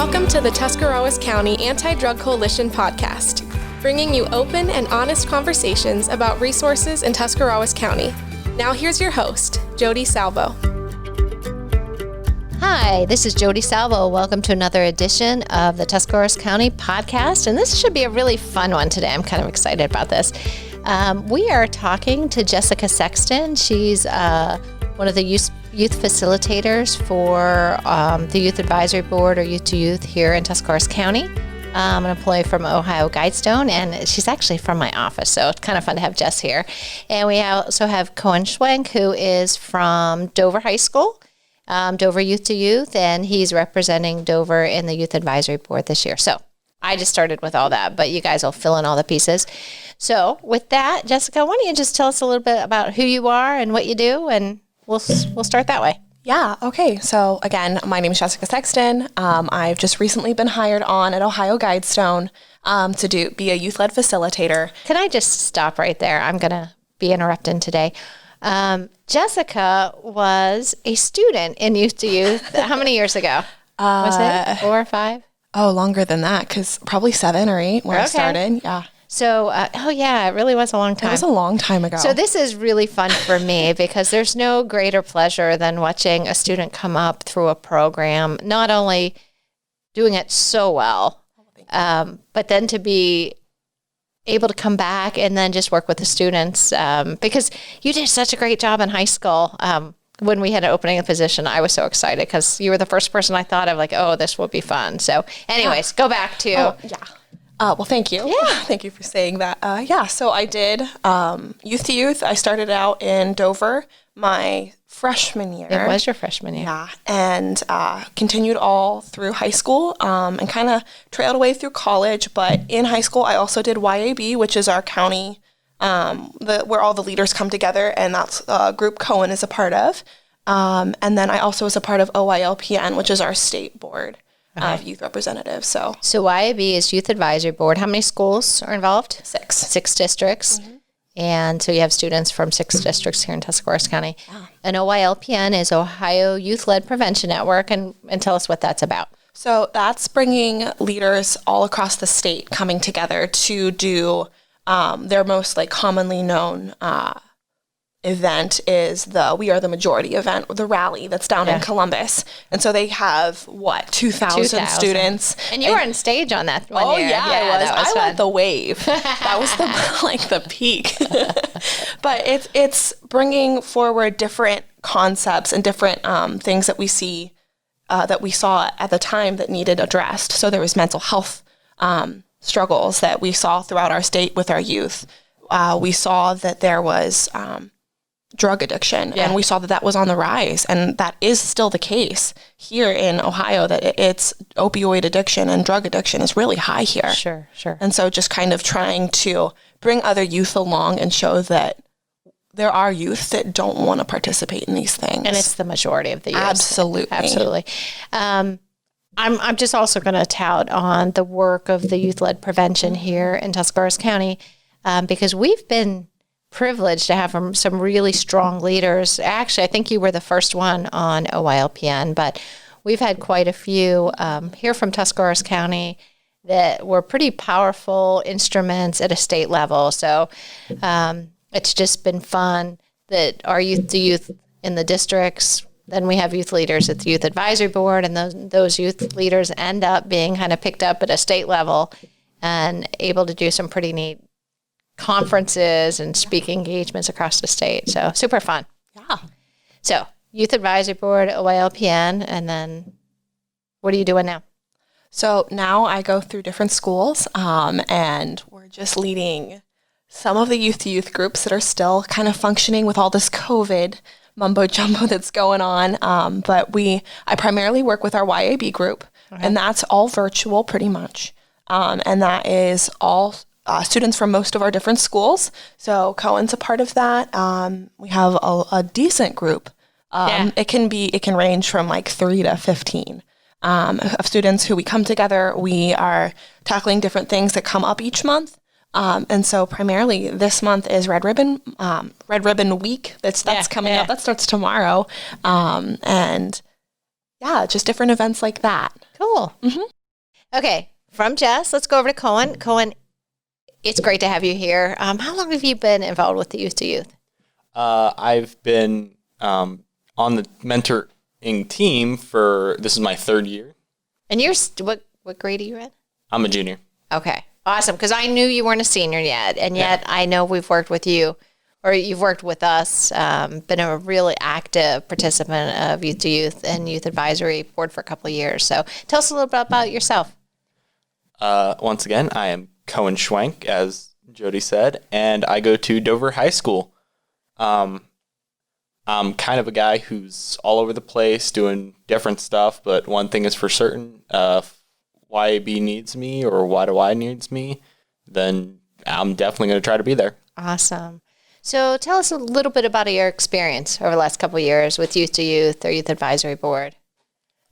Welcome to the Tuscarawas County Anti-Drug Coalition podcast, bringing you open and honest conversations about resources in Tuscarawas County. Now here's your host, Jodi Salvo. Hi, this is Jodi Salvo. Welcome to another edition of the Tuscarawas County podcast, and this should be a really fun one today. I'm kind of excited about this. We are talking to Jessica Sexton. She's one of the youth facilitators for the Youth Advisory Board, or Youth to Youth, here in Tuscarawas County. I'm an employee from OhioGuidestone, and she's actually from my office, so it's kind of fun to have Jess here. And we also have Cohen Schwenk, who is from Dover High School, Dover Youth to Youth, and he's representing Dover in the Youth Advisory Board this year. So I just started with all that, but you guys will fill in all the pieces. So with that, Jessica, why don't you just tell us a little bit about who you are and what you do, and we'll start that way. Yeah, okay. So again, my name is Jessica Sexton. I've just recently been hired on at OhioGuidestone to be a youth-led facilitator. Can I just stop right there? I'm going to be interrupting today. Jessica was a student in Youth to Youth. How many years ago? Was it 4 or 5? Oh, longer than that, because probably 7 or 8 when I started. Yeah. So, it really was a long time. It was a long time ago. So this is really fun for me because there's no greater pleasure than watching a student come up through a program, not only doing it so well, but then to be able to come back and then just work with the students, because you did such a great job in high school. When we had an opening a position, I was so excited because you were the first person I thought of, like, oh, this will be fun. So anyways, go back to... Well, thank you. Yeah. Thank you for saying that. So I did Youth to Youth. I started out in Dover my freshman year. It was your freshman year. Yeah, and continued all through high school and kind of trailed away through college. But in high school, I also did YAB, which is our county, where all the leaders come together, and that's a group Cohen is a part of. And then I also was a part of OYLPN, which is our state board of youth representatives. So YAB is Youth Advisory Board. How many schools are involved? 6. 6 districts. Mm-hmm. And so you have students from 6 districts here in Tuscarawas County. Yeah. And OYLPN is Ohio Youth-Led Prevention Network. And tell us what that's about. So that's bringing leaders all across the state coming together to do their most commonly known event is the We Are the Majority event, the rally that's down in Columbus. And so they have, 2,000 students. And you were on stage on that one year. Oh, yeah, I was. I led the wave. That was the peak. But it's bringing forward different concepts and different things that we see, that we saw at the time that needed addressed. So there was mental health struggles that we saw throughout our state with our youth. We saw that there was drug addiction, and we saw that was on the rise, and that is still the case here in Ohio, that it's opioid addiction and drug addiction is really high here. Sure. And so just kind of trying to bring other youth along and show that there are youth that don't want to participate in these things. And it's the majority of the youth. Absolutely. I'm just also going to tout on the work of the youth-led prevention here in Tuscarawas County, because we've been privileged to have some really strong leaders. Actually, I think you were the first one on OYLPN, but we've had quite a few here from Tuscarawas County that were pretty powerful instruments at a state level. So it's just been fun that our youth to youth in the districts, then we have youth leaders at the Youth Advisory Board, and those youth leaders end up being kind of picked up at a state level and able to do some pretty neat conferences and speaking engagements across the state. So super fun. Yeah. So Youth Advisory Board, OYLPN, and then what are you doing now? So now I go through different schools, and we're just leading some of the youth to youth groups that are still kind of functioning with all this COVID mumbo jumbo that's going on. But I primarily work with our YAB group, and that's all virtual pretty much. And that is all students from most of our different schools. So Cohen's a part of that. We have a decent group. It can range from 3 to 15 of students who we come together. We are tackling different things that come up each month. And so primarily this month is Red Ribbon Week. That's coming up. That starts tomorrow. And just different events like that. Cool. Mm-hmm. Okay, from Jess, let's go over to Cohen. Cohen, it's great to have you here. How long have you been involved with the Youth to Youth? I've been on the mentoring team this is my 3rd year. And you're, what grade are you in? I'm a junior. Okay, awesome, because I knew you weren't a senior yet, and yet I know we've worked with you, or you've worked with us, been a really active participant of Youth to Youth and Youth Advisory Board for a couple of years. So tell us a little bit about yourself. Once again, I am Cohen Schwenk, as Jodi said, and I go to Dover High School. I'm kind of a guy who's all over the place doing different stuff, but one thing is for certain, if YAB needs me or Y2Y needs me, then I'm definitely going to try to be there. Awesome. So tell us a little bit about your experience over the last couple of years with Youth to Youth or Youth Advisory Board.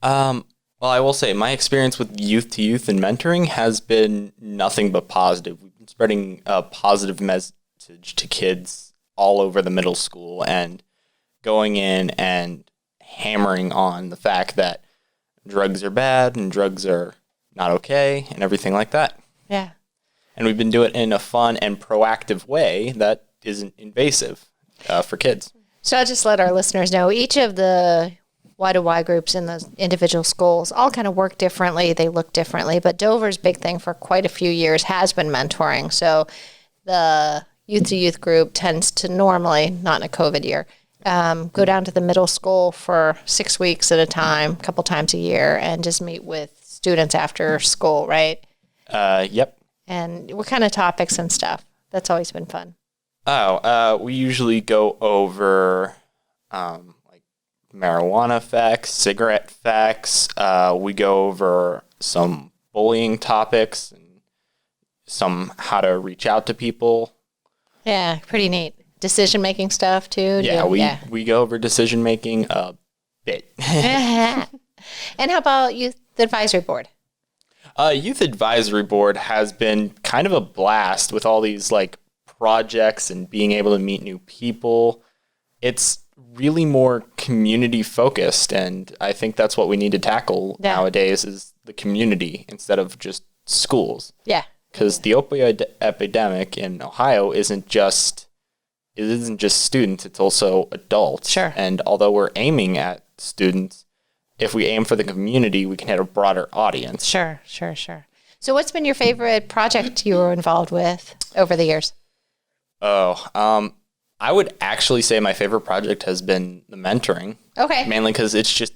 Well, I will say my experience with Youth to Youth and mentoring has been nothing but positive. We've been spreading a positive message to kids all over the middle school and going in and hammering on the fact that drugs are bad and drugs are not okay and everything like that. Yeah. And we've been doing it in a fun and proactive way that isn't invasive for kids. So I'll just let our listeners know, each of the Y2Y groups in the individual schools all kind of work differently. They look differently. But Dover's big thing for quite a few years has been mentoring. So the Youth to Youth group tends to normally, not in a COVID year, go down to the middle school for 6 weeks at a time, a couple times a year, and just meet with students after school, right? Yep. And what kind of topics and stuff? That's always been fun. We usually go over like marijuana effects, cigarette effects. We go over some bullying topics and some how to reach out to people. Yeah, pretty neat. Decision-making stuff, too? We go over decision-making a bit. And how about Youth Advisory Board? Youth Advisory Board has been kind of a blast with all these like projects and being able to meet new people. It's really more community focused, and I think that's what we need to tackle nowadays is the community instead of just schools. Yeah. Because the opioid epidemic in Ohio isn't just students, it's also adults. Sure. And although we're aiming at students, if we aim for the community, we can hit a broader audience. Sure. So what's been your favorite project you were involved with over the years? I would actually say my favorite project has been the mentoring. Okay. Mainly because it's just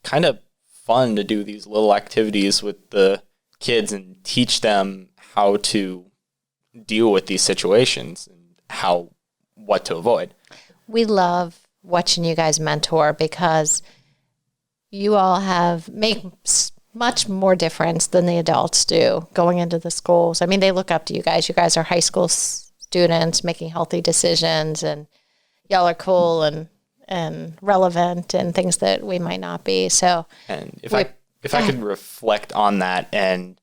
kind of fun to do these little activities with the kids and teach them how to deal with these situations and what to avoid. We love watching you guys mentor because you all make much more difference than the adults do going into the schools. I mean, they look up to you guys. You guys are high school students making healthy decisions, and y'all are cool and relevant and things that we might not be. So, and if I could reflect on that, and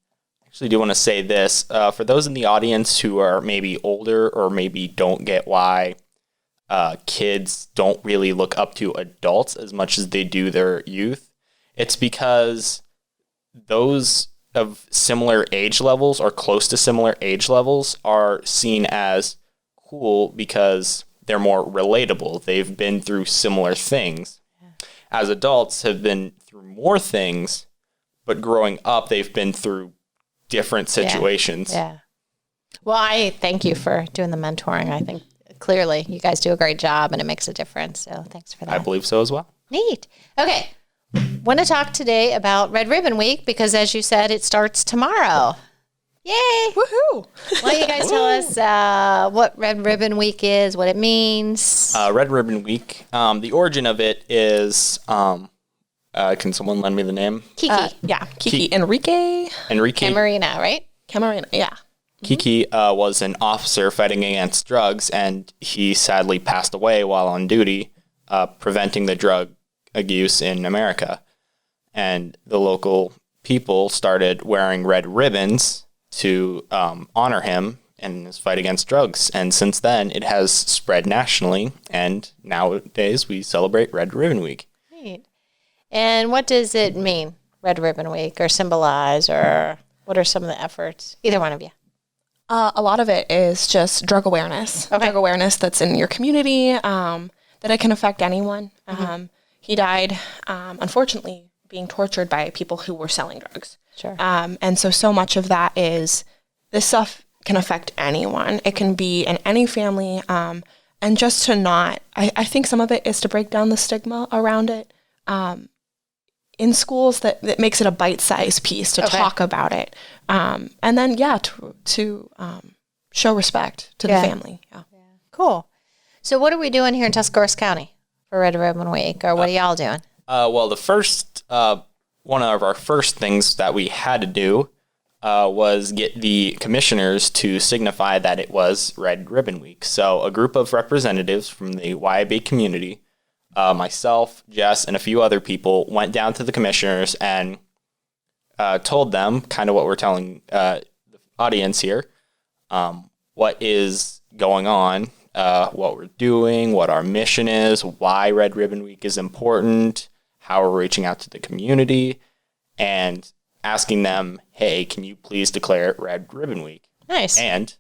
actually do want to say this, for those in the audience who are maybe older or maybe don't get why kids don't really look up to adults as much as they do their youth, it's because those of similar age levels or close to similar age levels are seen as cool because they're more relatable. They've been through similar things. Yeah. As adults have been through more things, but growing up, they've been through different situations. Yeah. Well, I thank you for doing the mentoring. I think clearly you guys do a great job and it makes a difference. So thanks for that. I believe so as well. Neat. Okay. Want to talk today about Red Ribbon Week because, as you said, it starts tomorrow. Yay! Woohoo! Why don't you guys tell us what Red Ribbon Week is, what it means? Red Ribbon Week, the origin of it is, can someone lend me the name? Kiki. Kiki. Enrique. Camarina, right? Camarina, yeah. Kiki was an officer fighting against drugs, and he sadly passed away while on duty, preventing the drug use in America. And the local people started wearing red ribbons to honor him in his fight against drugs. And since then, it has spread nationally, and nowadays we celebrate Red Ribbon Week. Neat. And what does it mean? Red Ribbon Week or symbolize, or what are some of the efforts? Either one of you. A lot of it is just drug awareness. Okay. Drug awareness that's in your community, that it can affect anyone. He died, unfortunately, being tortured by people who were selling drugs. Sure. And so much of that is this stuff can affect anyone. It can be in any family. And just to not, I think some of it is to break down the stigma around it. In schools, that makes it a bite-sized piece to talk about it. And then, to show respect to the family. Yeah. Cool. So what are we doing here in Tuscarawas County for Red Ribbon Week, or what are y'all doing? Well, the first, one of our first things that we had to do was get the commissioners to signify that it was Red Ribbon Week. So a group of representatives from the YAB community, myself, Jess, and a few other people went down to the commissioners and told them kind of what we're telling the audience here, what is going on, what we're doing, what our mission is, why Red Ribbon Week is important, how we're reaching out to the community, and asking them, hey, can you please declare it Red Ribbon Week? Nice. And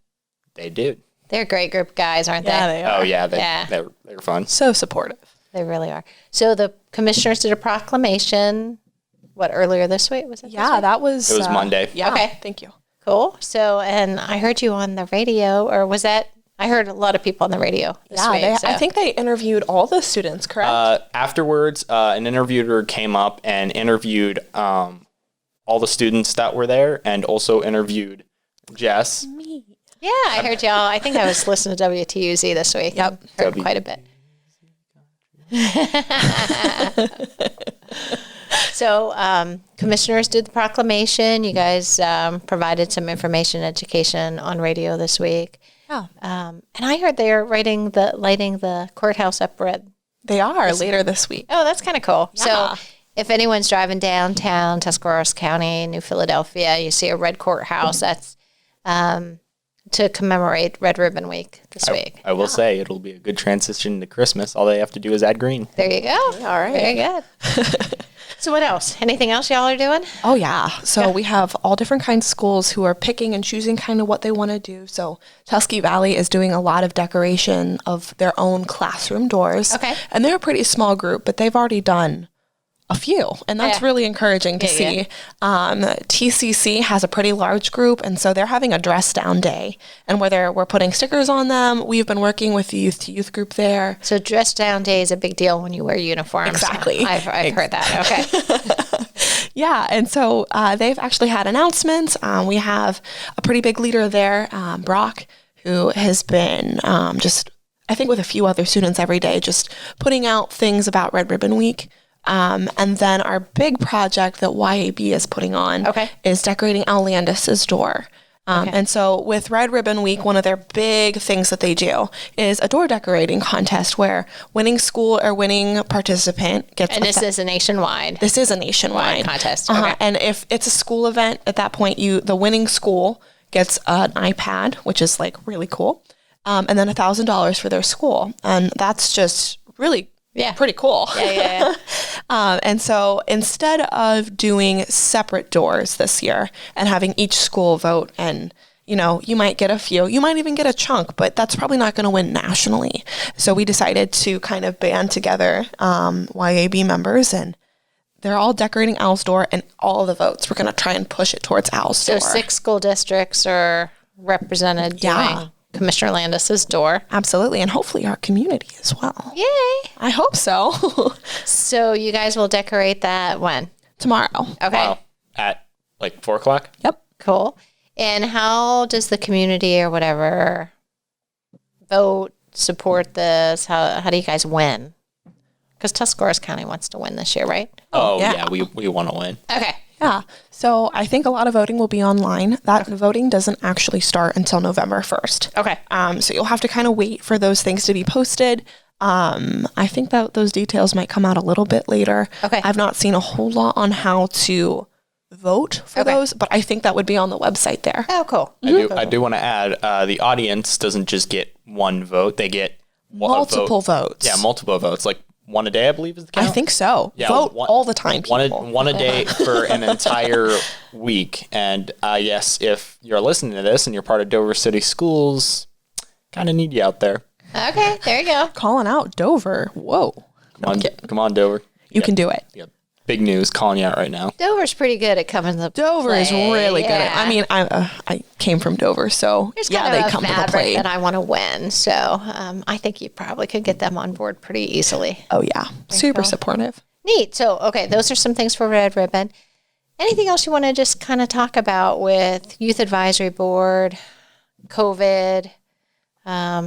they did. They're a great group of guys, aren't Yeah, they? they are. Oh, yeah. They're fun. So supportive. They really are. So the commissioners did a proclamation, earlier this week? Was it this Yeah, week? that was... It was Monday. Yeah. Okay. Thank you. Cool. So, and I heard you on the radio, or was that... I heard a lot of people on the radio this week. I think they interviewed all the students, correct? Afterwards, an interviewer came up and interviewed all the students that were there, and also interviewed Jess. Me. Yeah, I heard y'all. I think I was listening to WTUZ this week. Yep. Heard quite a bit. So, commissioners did the proclamation. You guys provided some information, education on radio this week. Yeah. And I heard they are lighting the courthouse up red. They are later this week. Oh, that's kind of cool. Yeah. So if anyone's driving downtown Tuscarawas County, New Philadelphia, you see a red courthouse, that's to commemorate Red Ribbon Week this week. I will say it'll be a good transition to Christmas. All they have to do is add green. There you go. All right. Very good. So what else? Anything else y'all are doing? Oh, yeah. So we have all different kinds of schools who are picking and choosing kind of what they want to do. So Tusky Valley is doing a lot of decoration of their own classroom doors. Okay. And they're a pretty small group, but they've already done a few. And that's really encouraging to see. TCC has a pretty large group, and so they're having a dress down day. And whether we're putting stickers on them, we've been working with the youth group there. So dress down day is a big deal when you wear uniforms. Exactly. I've heard that. Okay. Yeah, and so they've actually had announcements. We have a pretty big leader there, Brock, who has been just, I think with a few other students every day, just putting out things about Red Ribbon Week. And then our big project that YAB is putting on is decorating Al Landis's door. And so with Red Ribbon Week, one of their big things that they do is a door decorating contest where winning school or winning participant gets... And this is a nationwide. This is a nationwide contest. Okay. And if it's a school event, at that point, the winning school gets an iPad, which is like really cool, and then $1,000 for their school. And that's just really pretty cool. Yeah. And so instead of doing separate doors this year and having each school vote, and you might get a few, you might even get a chunk, but that's probably not going to win nationally. So we decided to kind of band together YAB members, and they're all decorating Al's door, and all the votes, we're going to try and push it towards Al's door. So 6 school districts are represented doing Commissioner Landis's door. Absolutely, and hopefully our community as well. Yay! I hope so. So you guys will decorate that when? Tomorrow. Okay. Wow. At like 4:00? Yep. Cool. And how does the community or whatever vote, support this? How do you guys win? Because Tuscarawas County wants to win this year, right? Oh, yeah. yeah, we want to win. Okay. Yeah. So I think a lot of voting will be online. That voting doesn't actually start until November 1st. Okay. So you'll have to kind of wait for those things to be posted. I think that those details might come out a little bit later. Okay. I've not seen a whole lot on how to vote for those, but I think that would be on the website there. Oh, cool. I do want to add, the audience doesn't just get one vote. They get Multiple votes. Yeah, multiple votes. Like one a day, I believe is the count. I think so. Yeah, vote all the time, people. One a day for an entire week. And yes, if you're listening to this and you're part of Dover City Schools, kind of need you out there. Okay, there you go. Calling out Dover. Whoa. Come on, Dover. You can do it. Yeah. Big news calling you out right now. Dover's pretty good at coming to the Dover play. is really good at, Yeah. I mean, I came from Dover, so There's yeah, kind they of a come to the fabric plate. that I want to win. So I think you probably could get them on board pretty easily. Oh yeah, super go. supportive. Neat. So, okay, those are some things for Red Ribbon. Anything else you want to just kind of talk about with Youth Advisory Board, COVID,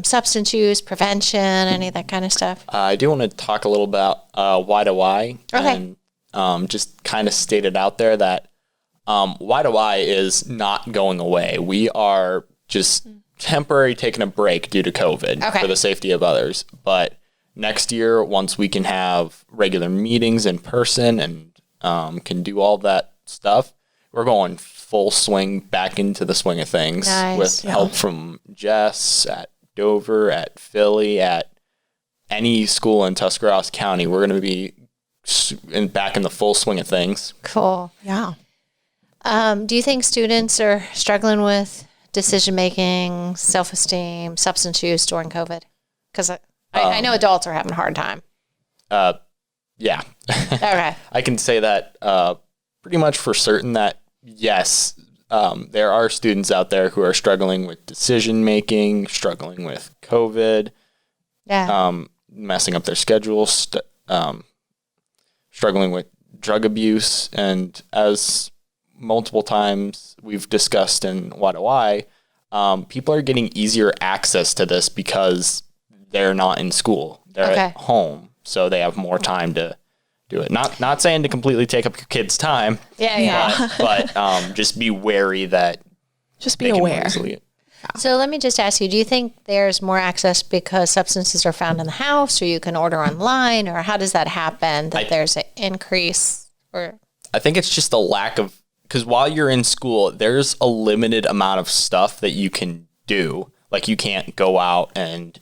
substance use, prevention, any of that kind of stuff? I do want to talk a little about Y2Y. Okay. And just kind of state it out there that Y2Y is not going away. We are just temporarily taking a break due to COVID for the safety of others. But next year, once we can have regular meetings in person and can do all that stuff, we're going full swing back into the swing of things with help from Jess at Dover, at Philly, at any school in Tuscarawas County. We're going to be back in the full swing of things. Cool. Yeah. Do you think students are struggling with decision-making, self-esteem, substance use during COVID? Because I know adults are having a hard time. Yeah. Okay. I can say that pretty much for certain that, yes, there are students out there who are struggling with decision-making, struggling with COVID, messing up their schedules, struggling with drug abuse. And as multiple times we've discussed in Y2Y, people are getting easier access to this because they're not in school. They're at home, so they have more time to do it. Not saying to completely take up your kids' time. But just be wary that. Just be aware. So let me just ask you, do you think there's more access because substances are found in the house, or you can order online, or how does that happen, that there's an increase? Or I think it's just a lack of, because while you're in school, there's a limited amount of stuff that you can do. Like you can't go out and,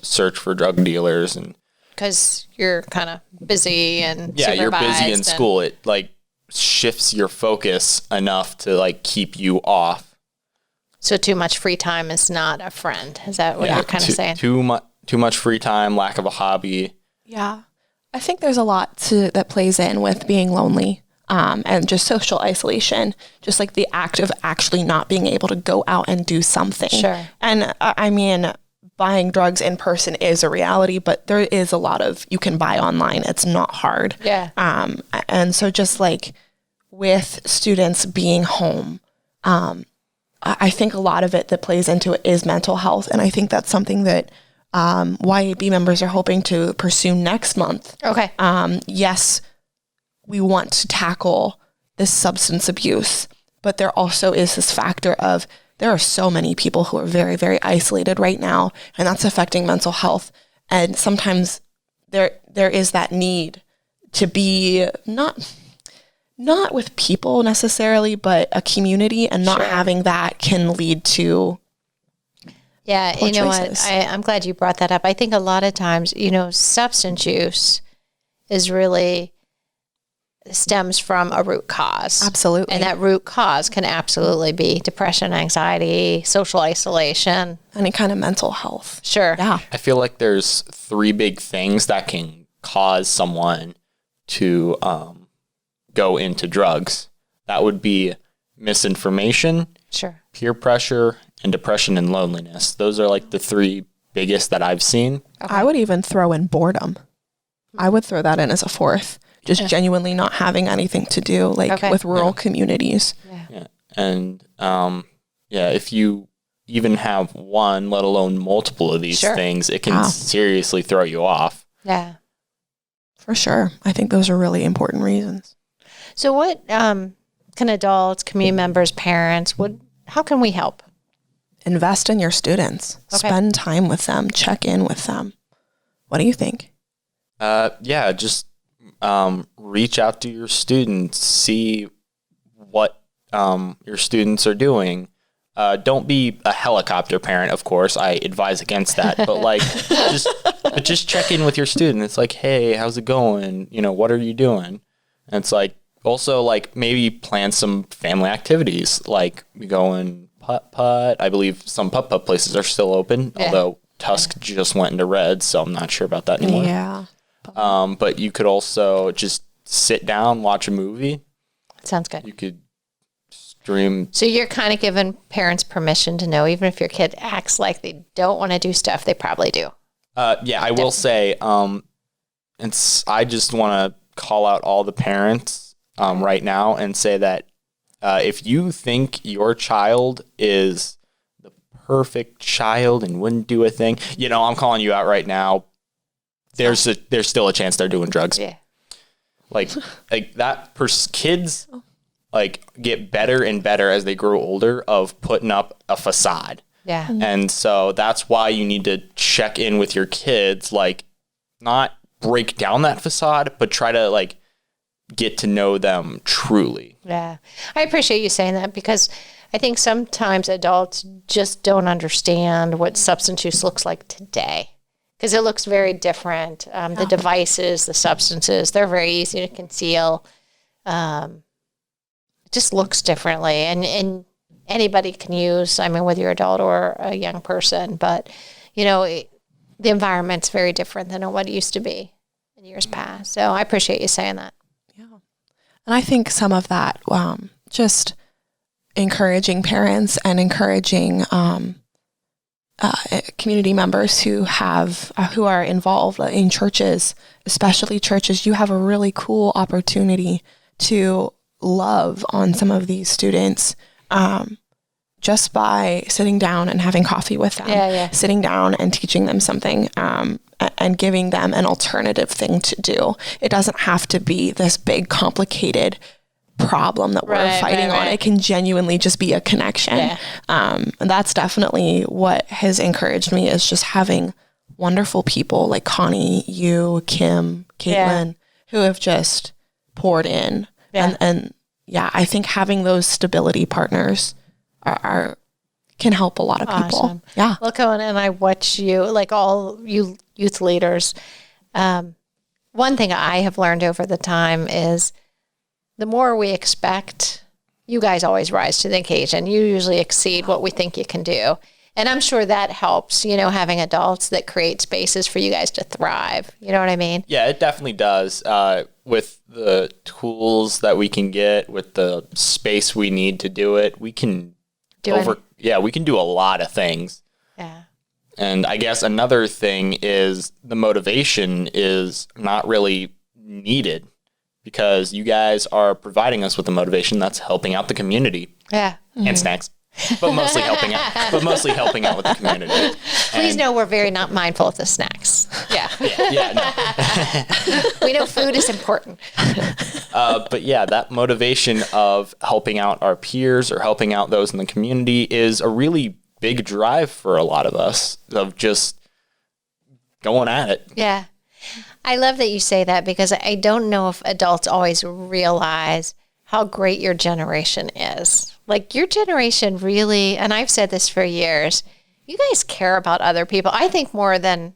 search for drug dealers and. Because you're kind of busy and you're busy in school. It shifts your focus enough to keep you off. So too much free time is not a friend. Is that what you're kind of saying? Too much free time, lack of a hobby. Yeah. I think there's a lot that plays in with being lonely and just social isolation, just like the act of actually not being able to go out and do something. Sure. And I mean, buying drugs in person is a reality, but there is a lot of, you can buy online. It's not hard. Yeah. And so just with students being home, I think a lot of it that plays into it is mental health. And I think that's something that YAB members are hoping to pursue next month. Okay. Yes, we want to tackle this substance abuse, but there also is this factor of there are so many people who are very, very isolated right now, and that's affecting mental health. And sometimes there is that need to be not with people necessarily, but a community, and not having that can lead to you know choices. what? I'm glad you brought that up. I think a lot of times, substance use is really stems from a root cause. Absolutely. And that root cause can absolutely be depression, anxiety, social isolation. Any kind of mental health. Sure. Yeah. I feel like there's 3 big things that can cause someone to go into drugs. That would be misinformation, peer pressure, and depression and loneliness. Those are the 3 biggest that I've seen. Okay. I would even throw in boredom. I would throw that in as a 4th. Just genuinely not having anything to do, with rural communities. Yeah. And if you even have one, let alone multiple of these things, it can seriously throw you off. Yeah. For sure. I think those are really important reasons. So what can adults, community members, parents, how can we help? Invest in your students. Okay. Spend time with them. Check in with them. What do you think? Just reach out to your students. See what your students are doing. Don't be a helicopter parent, of course. I advise against that. But just But just check in with your student. It's like, hey, how's it going? What are you doing? And it's like, also like maybe plan some family activities. Like we go in putt-putt. I believe some putt-putt places are still open, although Tusk just went into red, so I'm not sure about that anymore. Yeah. But you could also just sit down, watch a movie. Sounds good. You could stream. So you're kind of giving parents permission to know, even if your kid acts like they don't want to do stuff, they probably do. Yeah, I will say, I just want to call out all the parents right now and say that if you think your child is the perfect child and wouldn't do a thing, I'm calling you out right now. There's still a chance they're doing drugs. Yeah. Like that kids get better and better as they grow older of putting up a facade. Yeah. And so that's why you need to check in with your kids, not break down that facade, but try to get to know them truly. Yeah. I appreciate you saying that, because I think sometimes adults just don't understand what substance use looks like today, because it looks very different. The devices, the substances, they're very easy to conceal. It just looks differently. And anybody can use, whether you're an adult or a young person, but, the environment's very different than what it used to be in years past. So I appreciate you saying that. Yeah. And I think some of that, just encouraging parents and encouraging community members who are involved in churches, especially churches, you have a really cool opportunity to love on some of these students just by sitting down and having coffee with them, sitting down and teaching them something and giving them an alternative thing to do. It doesn't have to be this big, complicated problem that we're fighting on. It can genuinely just be a connection. Yeah. And that's definitely what has encouraged me, is just having wonderful people like Connie, you, Kim, Caitlin, who have just poured in. Yeah. And I think having those stability partners can help a lot of people. Awesome. Yeah. Well, Cohen, and I watch you, all you youth leaders. One thing I have learned over the time is the more we expect, you guys always rise to the occasion. You usually exceed what we think you can do. And I'm sure that helps, having adults that create spaces for you guys to thrive. You know what I mean? Yeah, it definitely does. With the tools that we can get, with the space we need to do it, we can we can do a lot of things. Yeah. And I guess another thing is the motivation is not really needed, because you guys are providing us with the motivation that's helping out the community. Yeah. And snacks. But mostly helping out with the community. Please know we're very not mindful of the snacks. Yeah. No. We know food is important. But that motivation of helping out our peers or helping out those in the community is a really big drive for a lot of us, of just going at it. Yeah. I love that you say that, because I don't know if adults always realize how great your generation is. Your generation really, and I've said this for years, you guys care about other people. I think more than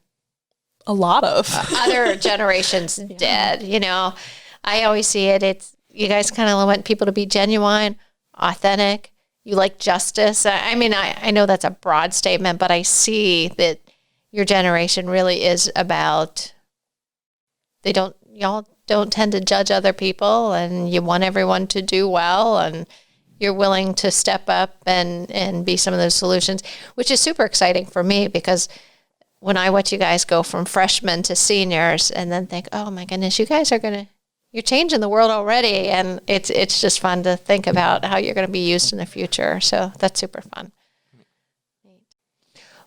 a lot of other generations did. I always see it. It's, you guys kind of want people to be genuine, authentic. You like justice. I know that's a broad statement, but I see that your generation really is about, y'all don't tend to judge other people, and you want everyone to do well, and you're willing to step up and be some of those solutions, which is super exciting for me, because when I watch you guys go from freshmen to seniors and then think, oh my goodness, you guys you're changing the world already. And it's just fun to think about how you're going to be used in the future. So that's super fun. Well,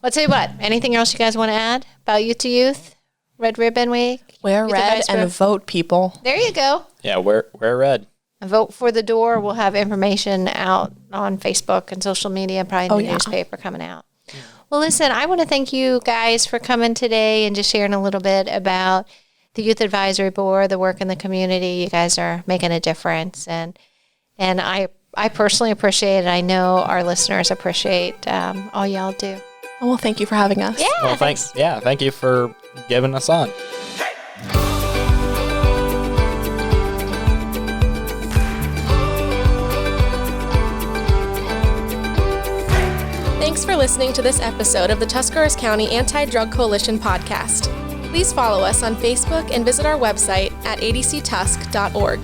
I'll tell you what, anything else you guys want to add about Youth to Youth? Red Ribbon Week? Wear red and vote, people. There you go. Yeah, wear red. Vote for the door. We'll have information out on Facebook and social media, probably in the newspaper coming out. Well, listen, I want to thank you guys for coming today and just sharing a little bit about the Youth Advisory Board, the work in the community. You guys are making a difference. And I personally appreciate it. I know our listeners appreciate all y'all do. Oh, well, thank you for having us. Yeah. Well, thanks. Yeah, thank you for giving us on. Thanks for listening to this episode of the Tuscarawas County Anti-Drug Coalition podcast. Please follow us on Facebook and visit our website at adctusk.org.